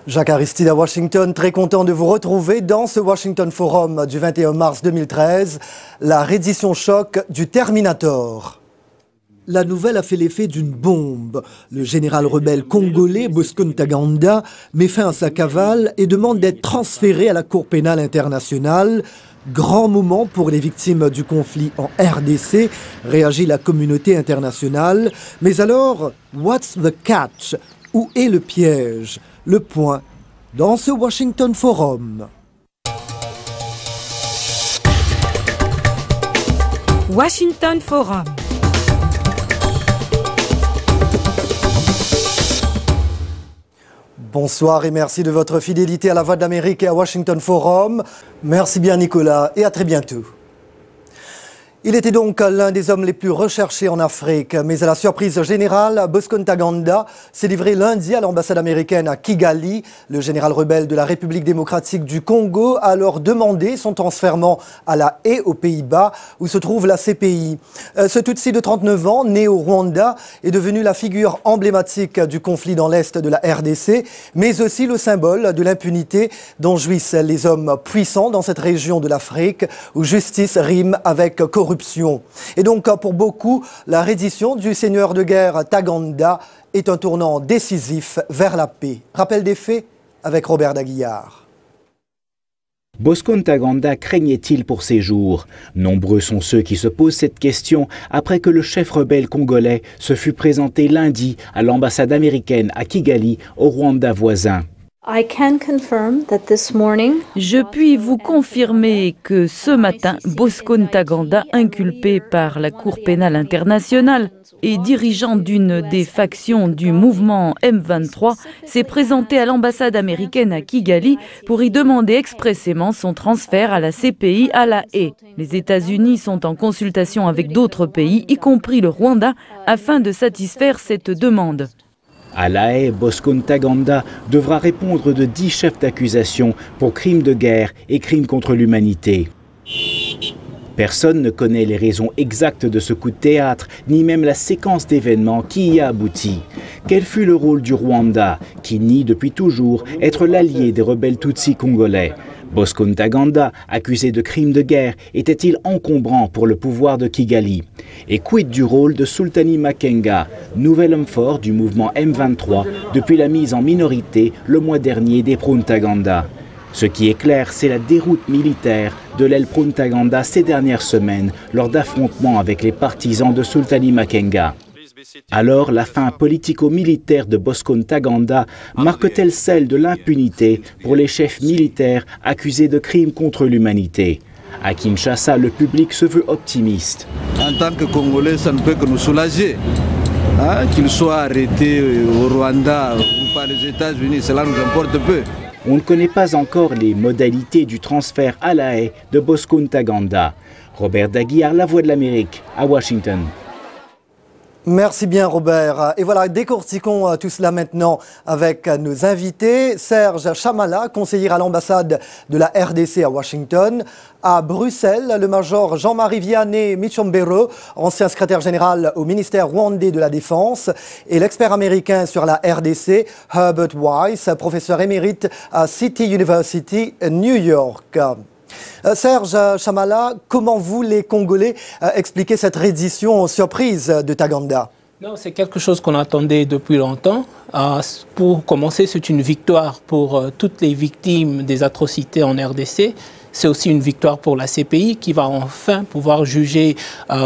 Jacques Aristide à Washington, très content de vous retrouver dans ce Washington Forum du 21 mars 2013, la reddition choc du Terminator. La nouvelle a fait l'effet d'une bombe. Le général rebelle congolais Bosco Ntaganda met fin à sa cavale et demande d'être transféré à la Cour pénale internationale. Grand moment pour les victimes du conflit en RDC, réagit la communauté internationale. Mais alors, what's the catch? Où est le piège? Le point dans ce Washington Forum. Washington Forum. Bonsoir et merci de votre fidélité à la Voix de l'Amérique et à Washington Forum. Merci bien Nicolas et à très bientôt. Il était donc l'un des hommes les plus recherchés en Afrique, mais à la surprise générale, Bosco Ntaganda s'est livré lundi à l'ambassade américaine à Kigali. Le général rebelle de la République démocratique du Congo a alors demandé son transfèrement à La Haye aux Pays-Bas, où se trouve la CPI. Ce Tutsi de 39 ans, né au Rwanda, est devenu la figure emblématique du conflit dans l'Est de la RDC, mais aussi le symbole de l'impunité dont jouissent les hommes puissants dans cette région de l'Afrique, où justice rime avec corruption. Et donc, pour beaucoup, la reddition du seigneur de guerre Ntaganda est un tournant décisif vers la paix. Rappel des faits avec Robert Daguillard. Bosco Ntaganda craignait-il pour ses jours? Nombreux sont ceux qui se posent cette question après que le chef rebelle congolais se fut présenté lundi à l'ambassade américaine à Kigali, au Rwanda voisin. Je puis vous confirmer que ce matin, Bosco Ntaganda, inculpé par la Cour pénale internationale et dirigeant d'une des factions du mouvement M23, s'est présenté à l'ambassade américaine à Kigali pour y demander expressément son transfert à la CPI à La Haye. Les États-Unis sont en consultation avec d'autres pays, y compris le Rwanda, afin de satisfaire cette demande. À La Haye, Bosco Ntaganda devra répondre de 10 chefs d'accusation pour crimes de guerre et crimes contre l'humanité. Personne ne connaît les raisons exactes de ce coup de théâtre, ni même la séquence d'événements qui y a abouti. Quel fut le rôle du Rwanda, qui nie depuis toujours être l'allié des rebelles Tutsis congolais? Bosco Ntaganda, accusé de crimes de guerre, était-il encombrant pour le pouvoir de Kigali? Et quid du rôle de Sultani Makenga, nouvel homme fort du mouvement M23 depuis la mise en minorité le mois dernier des pro-Ntaganda? Ce qui est clair, c'est la déroute militaire de l'aile pro-Ntaganda ces dernières semaines lors d'affrontements avec les partisans de Sultani Makenga. Alors, la fin politico-militaire de Bosco Ntaganda marque-t-elle celle de l'impunité pour les chefs militaires accusés de crimes contre l'humanité? À Kinshasa, le public se veut optimiste. En tant que Congolais, ça ne peut que nous soulager. Qu'il soit arrêté au Rwanda ou par les États-Unis, cela nous importe peu. On ne connaît pas encore les modalités du transfert à La Haye de Bosco Ntaganda. Robert Daguillard, La Voix de l'Amérique, à Washington. Merci bien Robert. Et voilà, décortiquons tout cela maintenant avec nos invités. Serge Chamala, conseiller à l'ambassade de la RDC à Washington. À Bruxelles, le major Jean-Marie Vianney Michombero, ancien secrétaire général au ministère rwandais de la Défense. Et l'expert américain sur la RDC, Herbert Weiss, professeur émérite à City University, New York. Serge Chamala, comment vous, les Congolais, expliquez cette reddition surprise de Ntaganda? Non, c'est quelque chose qu'on attendait depuis longtemps. Pour commencer, c'est une victoire pour toutes les victimes des atrocités en RDC. C'est aussi une victoire pour la CPI qui va enfin pouvoir juger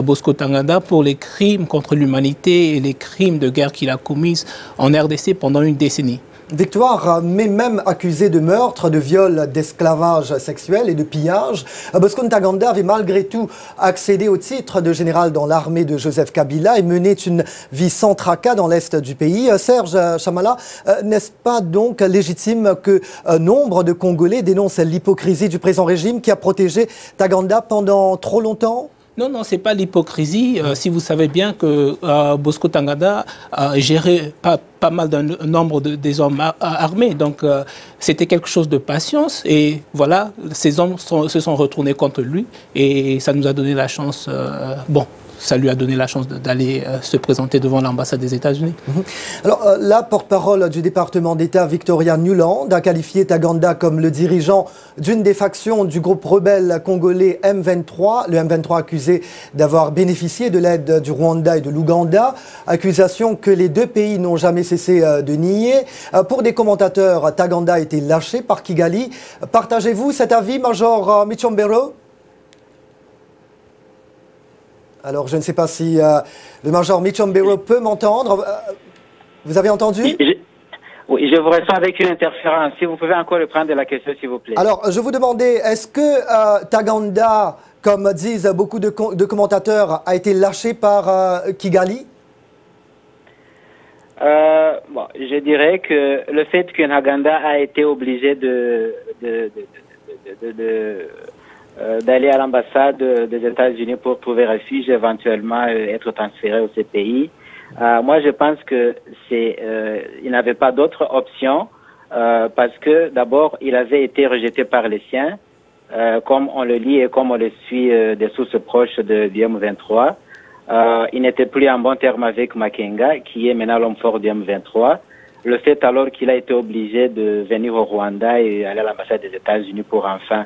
Bosco Ntaganda pour les crimes contre l'humanité et les crimes de guerre qu'il a commis en RDC pendant une décennie. Victoire, mais même accusé de meurtre, de viol, d'esclavage sexuel et de pillage, Bosco Ntaganda avait malgré tout accédé au titre de général dans l'armée de Joseph Kabila et menait une vie sans tracas dans l'est du pays. Serge Chamala, n'est-ce pas donc légitime que nombre de Congolais dénoncent l'hypocrisie du présent régime qui a protégé Ntaganda pendant trop longtemps? Non, ce n'est pas l'hypocrisie. Si vous savez bien que Bosco Ntaganda gérait pas mal d'un nombre des hommes armés. Donc, c'était quelque chose de patience. Et voilà, ces hommes se sont retournés contre lui. Et ça nous a donné la chance. Bon, ça lui a donné la chance d'aller se présenter devant l'ambassade des États-Unis. Alors, la porte-parole du département d'État, Victoria Nuland, a qualifié Taganda comme le dirigeant d'une des factions du groupe rebelle congolais M23, le M23 accusé d'avoir bénéficié de l'aide du Rwanda et de l'Ouganda, accusation que les deux pays n'ont jamais cessé de nier. Pour des commentateurs, Taganda a été lâché par Kigali. Partagez-vous cet avis, Major Michombero? Alors, je ne sais pas si le Major Michombero peut m'entendre. Vous avez entendu? Oui, je vous réponds avec une interférence. Si vous pouvez encore reprendre la question, s'il vous plaît. Alors, je vous demandais, est-ce que Taganda, comme disent beaucoup de commentateurs, a été lâché par Kigali? Bon, je dirais que le fait que Ntaganda a été obligé d'aller à l'ambassade des États-Unis pour trouver refuge, éventuellement être transféré au CPI. Moi, je pense que il n'avait pas d'autre option parce que d'abord, il avait été rejeté par les siens, comme on le lit et comme on le suit des sources proches de M23. Il n'était plus en bon terme avec Makenga, qui est maintenant l'homme fort du M23. Le fait alors qu'il a été obligé de venir au Rwanda et aller à l'ambassade des États-Unis pour enfin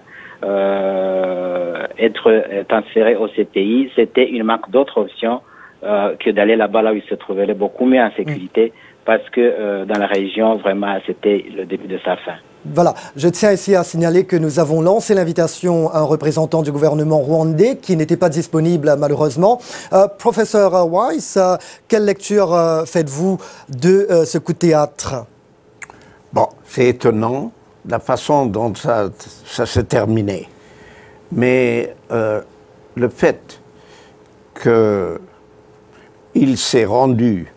être transféré au CPI, c'était une manque d'autre option que d'aller là-bas, là où il se trouvait beaucoup mieux en sécurité, parce que dans la région, vraiment, c'était le début de sa fin. Voilà, je tiens ici à signaler que nous avons lancé l'invitation à un représentant du gouvernement rwandais qui n'était pas disponible malheureusement. Professeur Weiss, quelle lecture faites-vous de ce coup de théâtre? Bon, c'est étonnant la façon dont ça s'est terminé. Mais le fait qu'il s'est rendu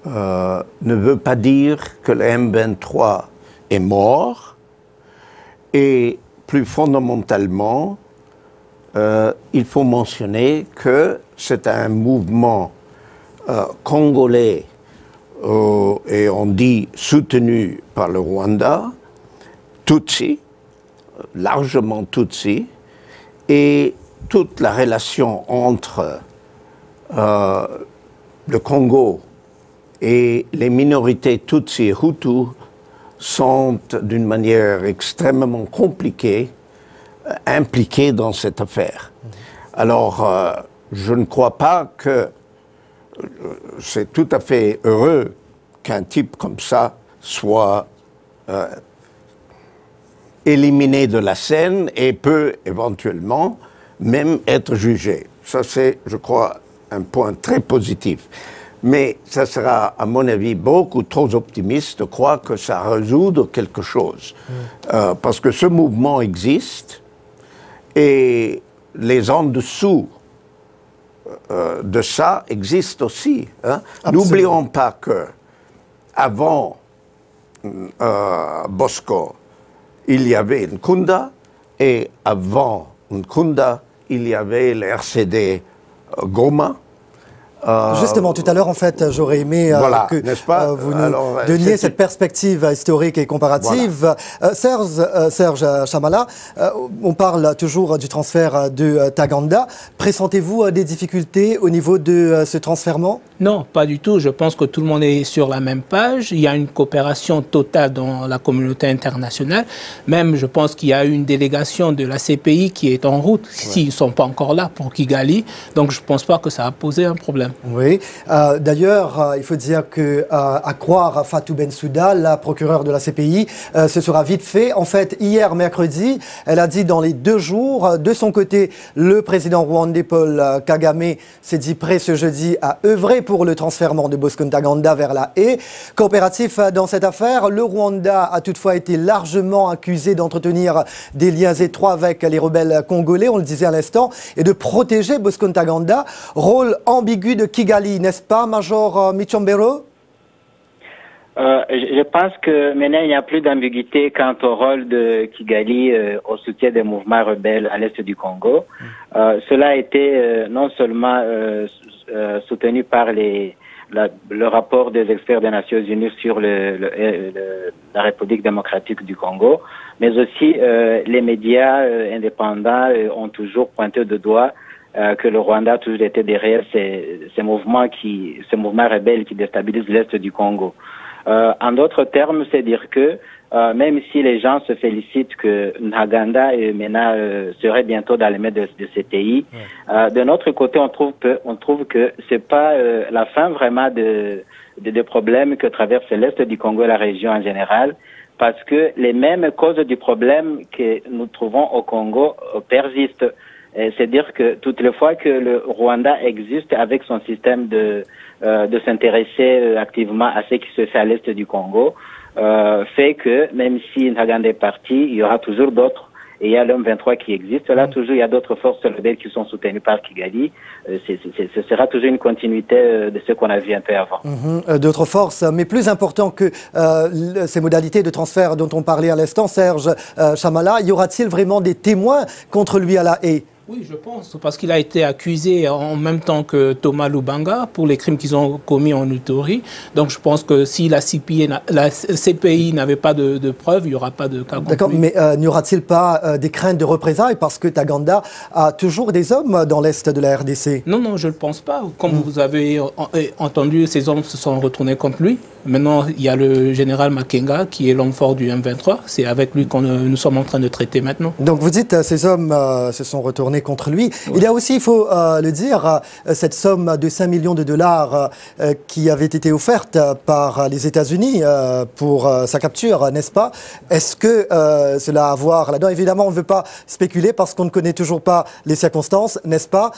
ne veut pas dire que le M23 est mort, et plus fondamentalement, il faut mentionner que c'est un mouvement congolais, et on dit soutenu par le Rwanda, Tutsi, largement Tutsi, et toute la relation entre le Congo et les minorités Tutsi et Hutu sont d'une manière extrêmement compliquée impliquées dans cette affaire. Alors, je ne crois pas que c'est tout à fait heureux qu'un type comme ça soit éliminé de la scène et peut éventuellement même être jugé. Ça, c'est, je crois, un point très positif. Mais ça sera, à mon avis, beaucoup trop optimiste de croire que ça résout quelque chose. Parce que ce mouvement existe et les en dessous de ça existent aussi. Hein. N'oublions pas que avant Bosco, il y avait Nkunda, et avant Nkunda, il y avait le RCD Goma. Justement, tout à l'heure, en fait, j'aurais aimé voilà, que vous nous donniez cette perspective historique et comparative. Voilà. Serge Chamala, on parle toujours du transfert de Taganda. Pressentez-vous des difficultés au niveau de ce transfèrement? Non, pas du tout. Je pense que tout le monde est sur la même page. Il y a une coopération totale dans la communauté internationale. Même, je pense qu'il y a une délégation de la CPI qui est en route, s'ils ne sont pas encore là pour Kigali. Donc, je ne pense pas que ça a posé un problème. Oui. D'ailleurs, il faut dire que, à croire à Fatou Bensouda, la procureure de la CPI, ce sera vite fait. En fait, hier, mercredi, elle a dit dans les 2 jours, de son côté, le président rwandais Paul Kagame s'est dit prêt ce jeudi à œuvrer pour le transfèrement de Bosco Ntaganda vers la Haye. Coopératif dans cette affaire, le Rwanda a toutefois été largement accusé d'entretenir des liens étroits avec les rebelles congolais, on le disait à l'instant, et de protéger Bosco Ntaganda. Rôle ambigu de Kigali, n'est-ce pas, Major Michombero? Je pense que maintenant il n'y a plus d'ambiguïté quant au rôle de Kigali au soutien des mouvements rebelles à l'est du Congo. Cela a été non seulement soutenu par le rapport des experts des Nations Unies sur la République démocratique du Congo, mais aussi les médias indépendants ont toujours pointé de doigt que le Rwanda a toujours été derrière ces mouvements rebelles qui déstabilisent l'Est du Congo. En d'autres termes, c'est dire que même si les gens se félicitent que Ntaganda et MENA seraient bientôt dans les mains de ces pays, de notre côté, on trouve que c'est pas la fin vraiment des problèmes que traverse l'Est du Congo et la région en général, parce que les mêmes causes du problème que nous trouvons au Congo persistent. C'est-à-dire que toutes les fois que le Rwanda existe avec son système de s'intéresser activement à ce qui se fait à l'est du Congo, fait que même si Ntaganda est parti, il y aura toujours d'autres. Et il y a l'M23 qui existe. Là, toujours, il y a d'autres forces rebelles qui sont soutenues par Kigali. Ce sera toujours une continuité de ce qu'on a vu un peu avant. D'autres forces, mais plus important que ces modalités de transfert dont on parlait à l'instant, Serge Chamala, y aura-t-il vraiment des témoins contre lui à La Haye? Oui, je pense, parce qu'il a été accusé en même temps que Thomas Lubanga pour les crimes qu'ils ont commis en Ituri. Donc je pense que si la CPI n'avait pas de preuves, il n'y aura pas de cas. D'accord, mais n'y aura-t-il pas des craintes de représailles parce que Ntaganda a toujours des hommes dans l'Est de la RDC? Non, je ne pense pas. Comme vous avez entendu, ces hommes se sont retournés contre lui. Maintenant, il y a le général Makenga qui est l'homme fort du M23. C'est avec lui que nous sommes en train de traiter maintenant. Donc vous dites ces hommes se sont retournés contre lui. Oui. Il y a aussi, il faut le dire, cette somme de 5 millions de dollars qui avait été offerte par les États-Unis pour sa capture, n'est-ce pas? Est-ce que cela a à voir là-dedans? Évidemment, on ne veut pas spéculer parce qu'on ne connaît toujours pas les circonstances, n'est-ce pas?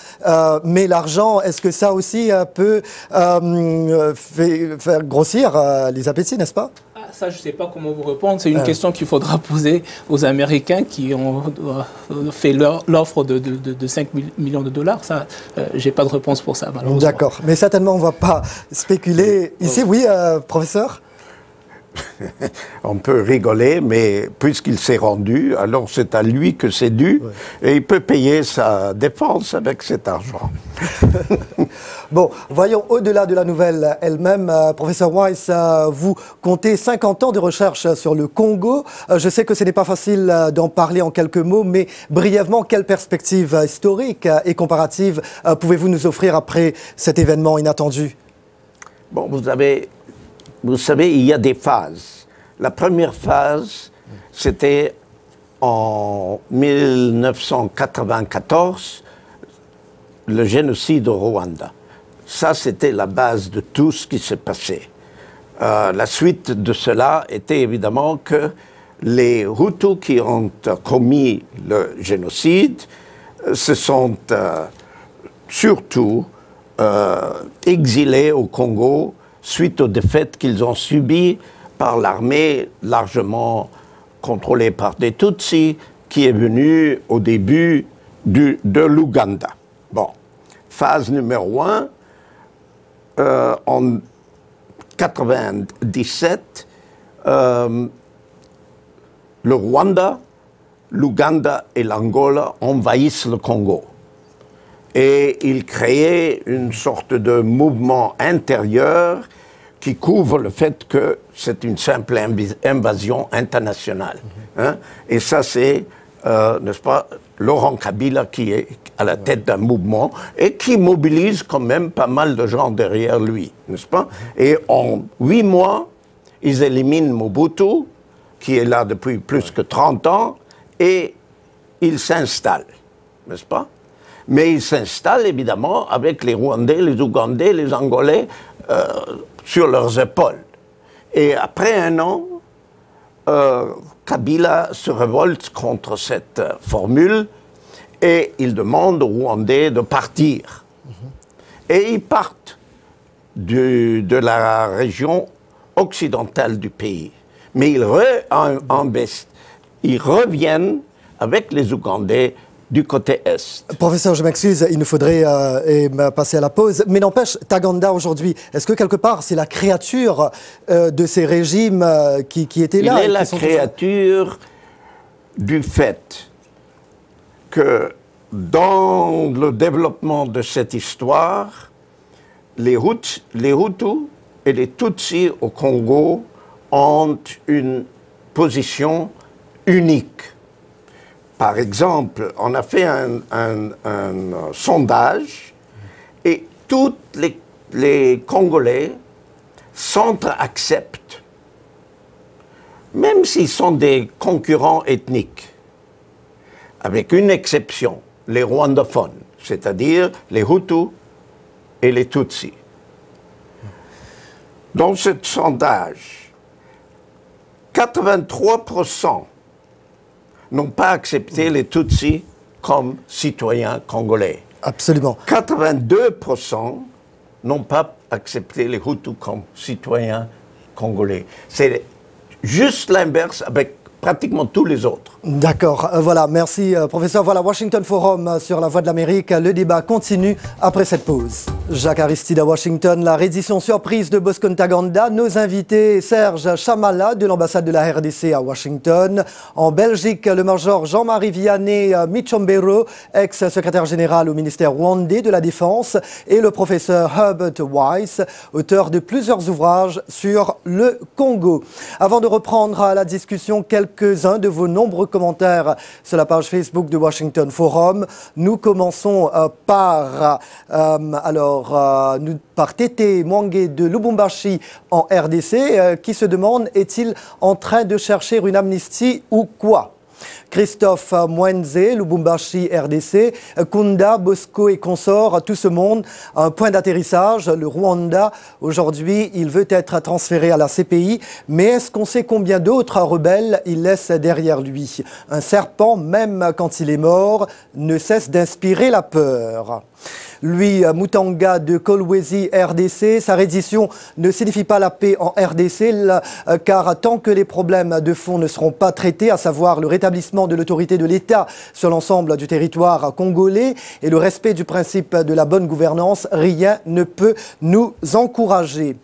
Mais l'argent, est-ce que ça aussi peut faire grossir les appétits, n'est-ce pas? Ça, je ne sais pas comment vous répondre. C'est une question qu'il faudra poser aux Américains qui ont fait l'offre de 5 millions de dollars. Ça, je n'ai pas de réponse pour ça, malheureusement. D'accord. Mais certainement, on ne va pas spéculer. Ici, oui, professeur? On peut rigoler, mais puisqu'il s'est rendu, alors c'est à lui que c'est dû, et il peut payer sa défense avec cet argent. Bon, voyons au-delà de la nouvelle elle-même. Professeur Weiss, vous comptez 50 ans de recherche sur le Congo. Je sais que ce n'est pas facile d'en parler en quelques mots, mais brièvement, quelle perspective historique et comparative pouvez-vous nous offrir après cet événement inattendu? Bon, vous savez, il y a des phases. La première phase, c'était en 1994, le génocide au Rwanda. Ça, c'était la base de tout ce qui s'est passé. La suite de cela était évidemment que les Hutus qui ont commis le génocide se sont surtout exilés au Congo suite aux défaites qu'ils ont subies par l'armée largement contrôlée par des Tutsis qui est venue au début de l'Ouganda. Bon, phase numéro 1, en 1997, le Rwanda, l'Ouganda et l'Angola envahissent le Congo. Et ils créaient une sorte de mouvement intérieur qui couvre le fait que c'est une simple invasion internationale. Hein? Et ça, c'est, n'est-ce pas, Laurent Kabila qui est à la tête d'un mouvement et qui mobilise quand même pas mal de gens derrière lui, n'est-ce pas? Et en 8 mois, ils éliminent Mobutu, qui est là depuis plus que 30 ans, et ils s'installent, n'est-ce pas? Mais ils s'installent évidemment avec les Rwandais, les Ougandais, les Angolais sur leurs épaules. Et après un an, Kabila se révolte contre cette formule et il demande aux Rwandais de partir. Et ils partent de la région occidentale du pays. Mais ils reviennent avec les Ougandais du côté Est. Professeur, je m'excuse, il nous faudrait passer à la pause. Mais n'empêche, Ntaganda aujourd'hui, est-ce que quelque part c'est la créature de ces régimes qui étaient là? Il est la créature du fait que dans le développement de cette histoire, les Hutus et les Tutsis au Congo ont une position unique. par exemple, on a fait un sondage et tous les Congolais acceptent, même s'ils sont des concurrents ethniques, avec une exception, les rwandophones, c'est-à-dire les Hutus et les Tutsis. Dans ce sondage, 83% n'ont pas accepté les Tutsis comme citoyens congolais. Absolument. 82% n'ont pas accepté les Hutus comme citoyens congolais. C'est juste l'inverse avec pratiquement tous les autres. D'accord, voilà, merci professeur. Voilà, Washington Forum sur la Voix de l'Amérique. Le débat continue après cette pause. Jacques Aristide à Washington, la reddition surprise de Bosco Ntaganda. Nos invités, Serge Chamala de l'ambassade de la RDC à Washington. En Belgique, le major Jean-Marie Vianney Michombero, ex-secrétaire général au ministère rwandais de la Défense, et le professeur Herbert Weiss, auteur de plusieurs ouvrages sur le Congo. Avant de reprendre la discussion, quelques-uns de vos nombreux commentaires sur la page Facebook de Washington Forum. Nous commençons par Tété Mwangé de Lubumbashi en RDC qui se demande: est-il en train de chercher une amnistie ou quoi? Christophe Mwenze, Lubumbashi, RDC, Kunda, Bosco et consorts, tout ce monde, un point d'atterrissage, le Rwanda. Aujourd'hui, il veut être transféré à la CPI, mais est-ce qu'on sait combien d'autres rebelles il laisse derrière lui? Un serpent, même quand il est mort, ne cesse d'inspirer la peur. Lui, Mutanga de Kolwezi, RDC, sa reddition ne signifie pas la paix en RDC, car tant que les problèmes de fond ne seront pas traités, à savoir le rétablissement de l'autorité de l'État sur l'ensemble du territoire congolais et le respect du principe de la bonne gouvernance, rien ne peut nous encourager.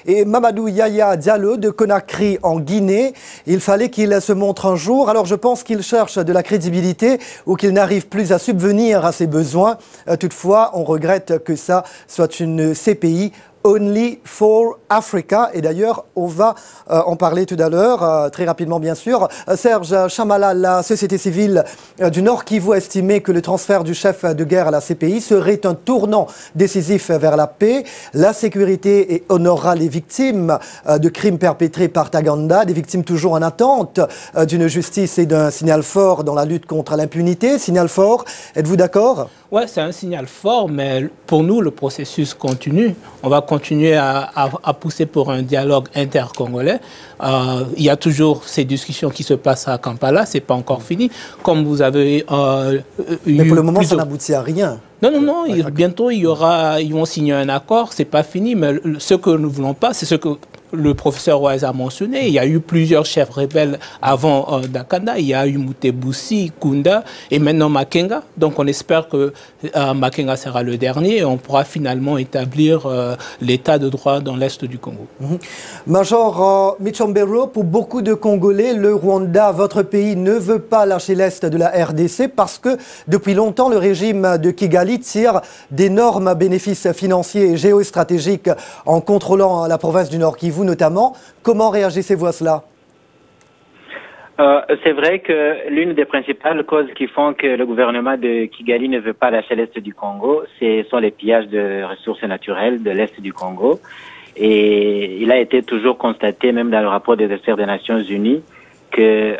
Et Mamadou Yaya Diallo de Conakry en Guinée, il fallait qu'il se montre un jour. Alors je pense qu'il cherche de la crédibilité ou qu'il n'arrive plus à subvenir à ses besoins. Toutefois, on regrette que ça soit une CPI Only for Africa. Et d'ailleurs, on va en parler tout à l'heure, très rapidement bien sûr. Serge Chamala, la société civile du Nord Kivu a estimé que le transfert du chef de guerre à la CPI serait un tournant décisif vers la paix, la sécurité et honorera les victimes de crimes perpétrés par Ntaganda, des victimes toujours en attente d'une justice et d'un signal fort dans la lutte contre l'impunité. Signal fort, êtes-vous d'accord? Oui, c'est un signal fort, mais pour nous, le processus continue. On va continuer à pousser pour un dialogue intercongolais. Il y a toujours ces discussions qui se passent à Kampala, ce n'est pas encore fini. Comme vous avez mais pour le moment, ça n'aboutit à rien. Non, bientôt, ils vont signer un accord, ce n'est pas fini, mais ce que nous ne voulons pas, c'est ce que le professeur Weiss a mentionné. Il y a eu plusieurs chefs rebelles avant Ntaganda. Il y a eu Mutebutsi, Kunda et maintenant Makenga. Donc on espère que Makenga sera le dernier et on pourra finalement établir l'état de droit dans l'est du Congo. Major Michombero, pour beaucoup de Congolais, le Rwanda, votre pays, ne veut pas lâcher l'est de la RDC parce que depuis longtemps, le régime de Kigali tire d'énormes bénéfices financiers et géostratégiques en contrôlant la province du Nord Kivu notamment. Comment réagissez-vous à cela? C'est vrai que l'une des principales causes qui font que le gouvernement de Kigali ne veut pas lâcher l'est du Congo, ce sont les pillages de ressources naturelles de l'est du Congo. Et il a été toujours constaté, même dans le rapport des experts des Nations Unies, que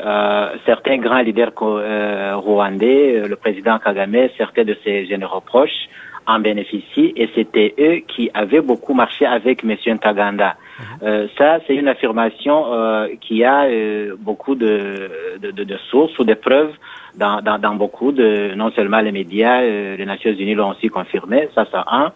certains grands leaders rwandais, le président Kagame, certains de ses généraux proches, en bénéficient, et c'était eux qui avaient beaucoup marché avec M. Ntaganda. Ça, c'est une affirmation qui a beaucoup de sources ou de preuves dans beaucoup de, non seulement les médias, les Nations Unies l'ont aussi confirmé, ça c'est un.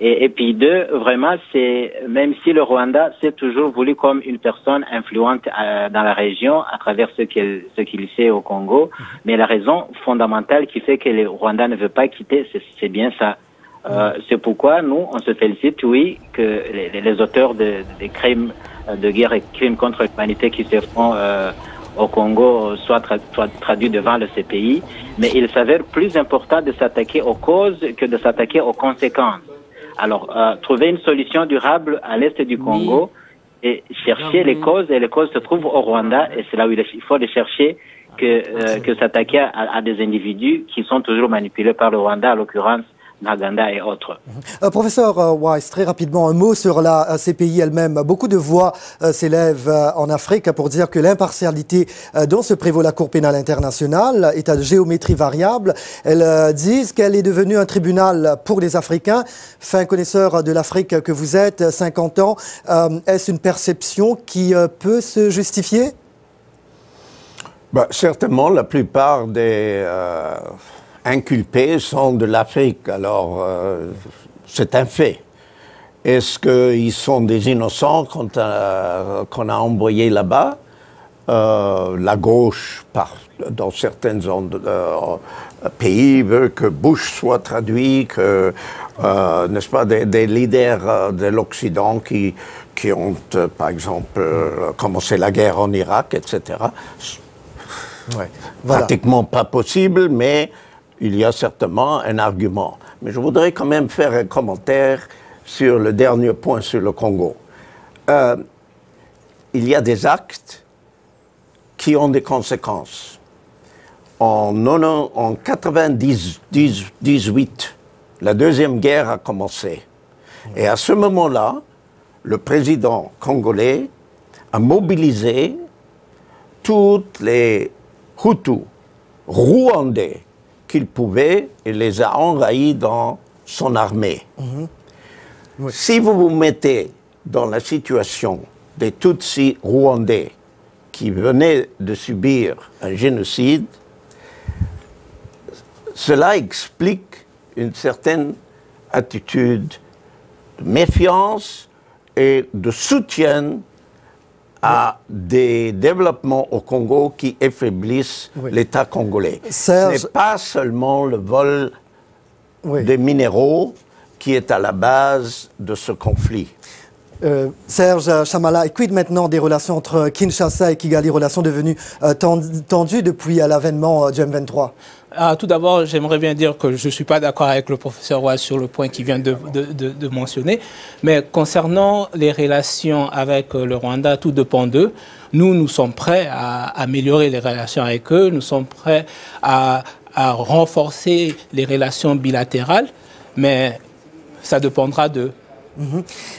Et puis deux, vraiment, c'est, même si le Rwanda s'est toujours voulu comme une personne influente dans la région à travers ce qu'il fait au Congo, mais la raison fondamentale qui fait que le Rwanda ne veut pas quitter, c'est bien ça. C'est pourquoi nous, on se félicite, oui, que les auteurs des crimes de guerre et crimes contre l'humanité qui se font au Congo soient traduits devant le CPI, mais il s'avère plus important de s'attaquer aux causes que de s'attaquer aux conséquences. Alors, trouver une solution durable à l'est du Congo et chercher les causes, et les causes se trouvent au Rwanda, et c'est là où il faut les chercher. que s'attaquer à des individus qui sont toujours manipulés par le Rwanda, à l'occurrence Ntaganda et autres. Professeur Weiss, très rapidement, un mot sur la CPI elle-même. Beaucoup de voix s'élèvent en Afrique pour dire que l'impartialité dont se prévaut la Cour pénale internationale est à géométrie variable. Elles disent qu'elle est devenue un tribunal pour les Africains. Fin connaisseur de l'Afrique que vous êtes, 50 ans, est-ce une perception qui peut se justifier? Certainement, la plupart des inculpés sont de l'Afrique, alors c'est un fait. Est-ce qu'ils sont des innocents qu'on a envoyés là-bas? La gauche, dans certains pays, veut que Bush soit traduit, que, n'est-ce pas, des leaders de l'Occident qui ont, par exemple, commencé la guerre en Irak, etc. Ouais, voilà. Pratiquement pas possible, mais il y a certainement un argument. Mais je voudrais quand même faire un commentaire sur le dernier point sur le Congo. Il y a des actes qui ont des conséquences. En 1998, la Deuxième Guerre a commencé. Et à ce moment-là, le président congolais a mobilisé toutes les Hutus rwandais qu'il pouvait et les a envahis dans son armée. Oui. Si vous vous mettez dans la situation des Tutsis rwandais qui venaient de subir un génocide, cela explique une certaine attitude de méfiance et de soutien à des développements au Congo qui affaiblissent l'État congolais. Serge... Ce n'est pas seulement le vol des minéraux qui est à la base de ce conflit. Serge Chamala, et quid maintenant des relations entre Kinshasa et Kigali, relations devenues tendues depuis l'avènement du M23? Tout d'abord, j'aimerais bien dire que je ne suis pas d'accord avec le professeur Weiss sur le point qu'il vient de mentionner. Mais concernant les relations avec le Rwanda, tout dépend d'eux. Nous sommes prêts à améliorer les relations avec eux. Nous sommes prêts à renforcer les relations bilatérales. Mais ça dépendra d'eux.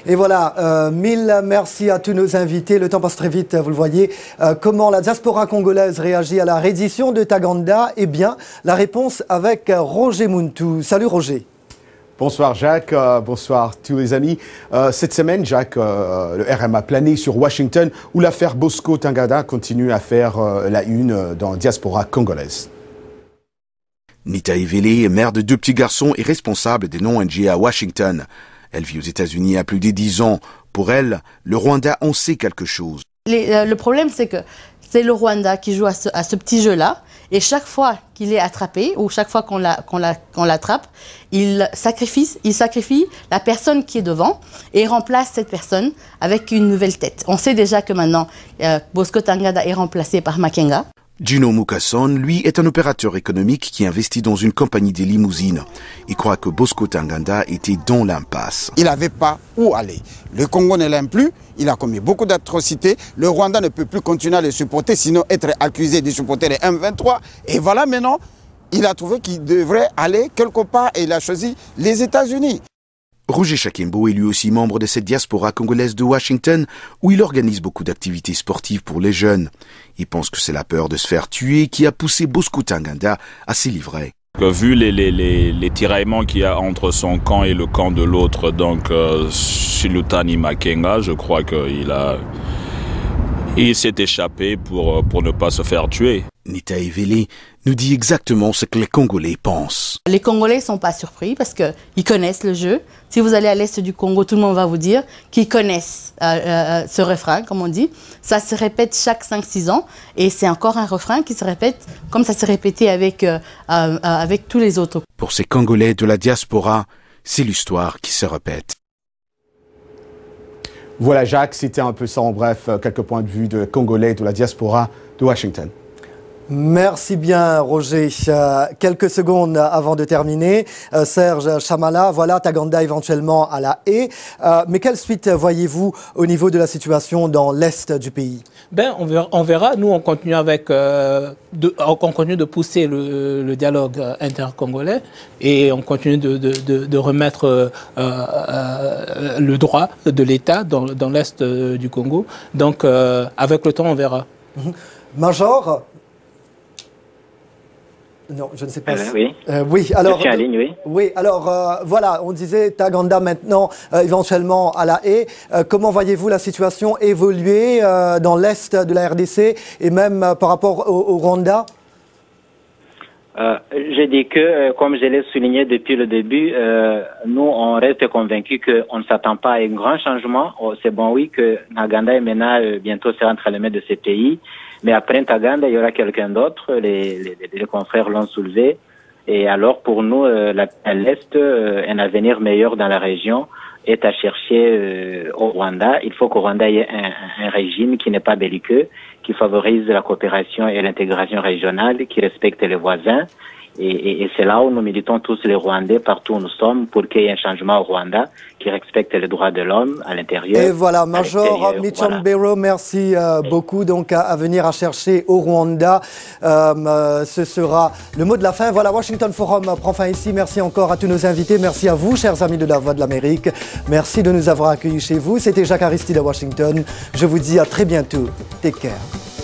Et voilà, mille merci à tous nos invités. Le temps passe très vite, vous le voyez. Comment la diaspora congolaise réagit à la reddition de Ntaganda? Eh bien, la réponse avec Roger Muntu. Salut Roger. Bonsoir Jacques, bonsoir tous les amis. Cette semaine, Jacques, le RM a plané sur Washington où l'affaire Bosco Ntaganda continue à faire la une dans la diaspora congolaise. Nita Evele, mère de 2 petits garçons et responsable des non-NGA à Washington. Elle vit aux États-Unis il y a plus de 10 ans. Pour elle, le Rwanda en sait quelque chose. Le problème, c'est que c'est le Rwanda qui joue à ce petit jeu-là. Et chaque fois qu'il est attrapé, ou chaque fois qu'on l'attrape, il sacrifie la personne qui est devant et remplace cette personne avec une nouvelle tête. On sait déjà que maintenant, Bosco Ntaganda est remplacé par Makenga. Gino Mukason, lui, est un opérateur économique qui investit dans une compagnie de limousines. Il croit que Bosco Ntaganda était dans l'impasse. Il n'avait pas où aller. Le Congo ne l'aime plus, il a commis beaucoup d'atrocités. Le Rwanda ne peut plus continuer à le supporter, sinon être accusé de supporter les M23. Et voilà maintenant, il a trouvé qu'il devrait aller quelque part et il a choisi les États-Unis. Roger Chakembo est lui aussi membre de cette diaspora congolaise de Washington où il organise beaucoup d'activités sportives pour les jeunes. Il pense que c'est la peur de se faire tuer qui a poussé Bosco Ntaganda à s'y livrer. Vu les tiraillements qu'il y a entre son camp et le camp de l'autre, donc Silutani Makenga, je crois qu'il s'est échappé pour ne pas se faire tuer. Nita Evele nous dit exactement ce que les Congolais pensent. Les Congolais ne sont pas surpris parce qu'ils connaissent le jeu. Si vous allez à l'est du Congo, tout le monde va vous dire qu'ils connaissent ce refrain, comme on dit. Ça se répète chaque 5-6 ans et c'est encore un refrain qui se répète comme ça s'est répété avec tous les autres. Pour ces Congolais de la diaspora, c'est l'histoire qui se répète. Voilà, Jacques, c'était un peu ça en bref, quelques points de vue de Congolais de la diaspora de Washington. Merci bien, Roger. Quelques secondes avant de terminer. Serge Chamala, voilà, Taganda éventuellement à la haie. Mais quelle suite voyez-vous au niveau de la situation dans l'est du pays? On verra. Nous, on continue on continue de pousser le dialogue intercongolais et on continue de remettre le droit de l'État dans l'est du Congo. Donc, avec le temps, on verra. Major? Non, je ne sais pas. Oui. Oui, alors. Je suis en ligne, oui. Oui, alors voilà, on disait Taganda maintenant, éventuellement à la haie. Comment voyez-vous la situation évoluer dans l'est de la RDC et même par rapport au Rwanda? Je dis que, comme je l'ai souligné depuis le début, nous, on reste convaincus qu'on ne s'attend pas à un grand changement. C'est bon, oui, que Ntaganda et MENA bientôt sera entre les mains de ces pays. Mais après Ntaganda, il y aura quelqu'un d'autre. Les confrères l'ont soulevé. Et alors, pour nous, l'Est, un avenir meilleur dans la région est à chercher au Rwanda. Il faut qu'au Rwanda y ait un régime qui n'est pas belliqueux, qui favorise la coopération et l'intégration régionale, qui respecte les voisins. Et c'est là où nous militons tous les Rwandais, partout où nous sommes, pour qu'il y ait un changement au Rwanda qui respecte les droits de l'homme à l'intérieur. Et voilà, Major Michombero, voilà. Merci beaucoup. Donc, à venir à chercher au Rwanda. Ce sera le mot de la fin. Voilà, Washington Forum prend fin ici. Merci encore à tous nos invités. Merci à vous, chers amis de la Voix de l'Amérique. Merci de nous avoir accueillis chez vous. C'était Jacques Aristide à Washington. Je vous dis à très bientôt. Take care.